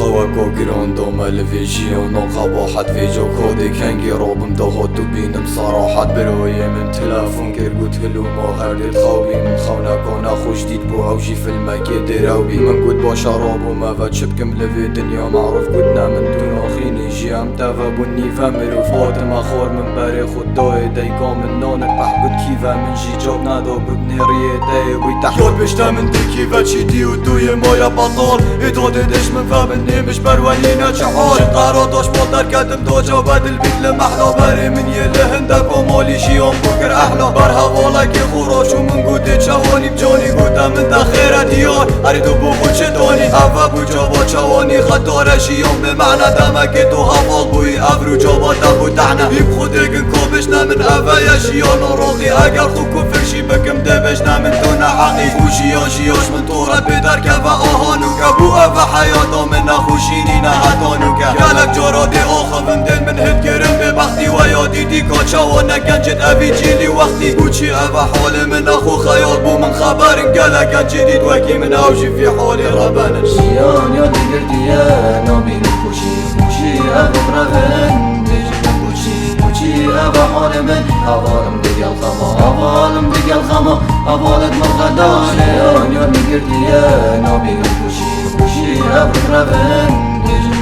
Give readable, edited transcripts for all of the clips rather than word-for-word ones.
خواكو جراندو مالفيجيون وقباحت فيجو كودي كانجي روبم دوهوتو بينم صراحة بروي من تلافون كيرقوت هلو مهردي تخاوبي من خونا كونا خوش ديد بو عوجي في الماكي ديراوبي من قد باشا روبو ما فاتشبكم لفي دنيا معروف قدنا من دون اخيني جيام تافا بني فامرو فوت مخور من باري خدوي دايكو من نونك بحقود كيفا من جي جوب نادو ببني ريتاي ويتحت يور بشتا من دي كيفا تشيدي ودوي مويا بطول ادو ديدش من فابني مش بروانينا شحول شطارو دوش بوطر كاتم دوجا وباد البيت لمحلو باري من يله هندك ومولي جيوم بكر احلو برها والله كي خروش ومن قودي تشاوني بجوني قوتا من تاخيرا ديور اريدو بوخو تشدوني افا بو جوبو تشاوني خطورة جيوم بمعنى دامكيتو هفول بوي افرو جوبو تابو تحنا يبخو ديقن كوبشنا من افا يا جيون وروغي اقل خوكو فرشي بكم دبشنا من دون حقي وجيون جيوش من طورة بدار كفا اوهانوكا بو افا حياتو من اخوشيني نهاتونوكا قالك جورودي اوخف مدن من هد كرم ببختي ويادي دي كوتشا وانا كنجد افي جيلي وقتي بوشي افا حولي من اخو خيال بو من خبر قالك كان جديد وكي من اوجي في حولي ربانش جيان يادي قرديا نومي نفوشي بوشي افا برافن بيجي بوشي افا حولي من افالم ديال خما افالم ديال خما افالد مغداش جيان يادي قرديا نومي نفوشي بوشي افا برافن بيجي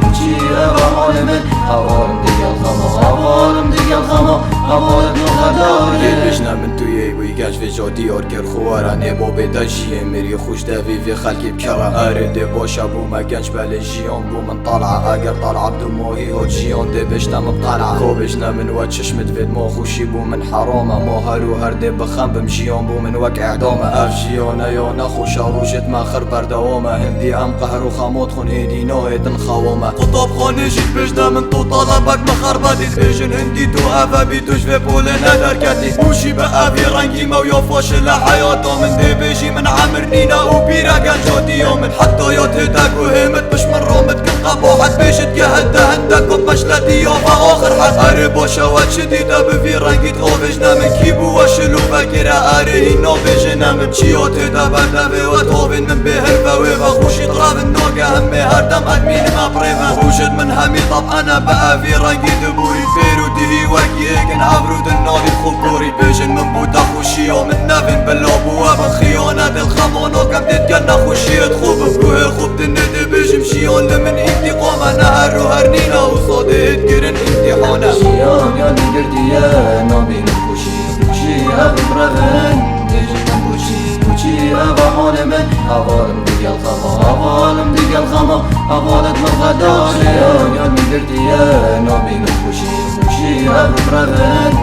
بوشي افا حولي من افالم ديال خما افالم ديال خما افالد مغداش بشنا من توی ویگاش في جو دیار گر خوارا نبو بدا جیه میری خوش دافی في خلقی بکرا ارده باشا بو ما گنج بله جیان بو من طالعه اگر طالعه بدو موهی ها جیان ده بشنا مبطالعه خو بشنا من واد چشمت فید ما خوشی بو من حرامه ما هرو هر ده بخم بم جیان بو من وک اعدامه اف جیانه یا نخوشا روشت مخر بردوامه هندی ام قهر و خامات خون ایدی نایتن خوامه قطاب خانه جید بشنا من تو طالبک مخر بدید بشن هندی تو افا بیتوش في بوله ندر کتی بوشی به افی رنگی مو یا فاشل حیاتا من ده بيجي من عمر نينا وبيرا قال جودي يومن حتى يتهدك وهمت مش من رومت كل قبوحت بيشت يهد هندك وبمشلتي يوفا آخر حد اري باشا واد شديدة بفي رنگي تغوفجنا من كيبو وشلو فاكرة اري هنا بيجنا من چيات هدا بردفي وطوفن من بهرفا وفخوشي طراب النوكا همي هردم ادمين ما بريفا روشد من همي طب انا بقى في رنگي دبوري فيرو دهي وكي اكن عبرود النادي الخبوري بيجن من بوتا خوشي يوم النافن بالابواب خيانات الخمون وكم تتجنى خوشية خوب بروه خوب تنده بيجم شيون لمن انتقام نهر وهرنينا وصادت قرن امتحانا جيان يادي قرديا نومي نفوشي بوشي افا برافن بيجي بوشي افا حولي من افالم ديال خما افالم ديال خما افالد مغداش جيان يادي قرديا نومي نفوشي بوشي افا برافن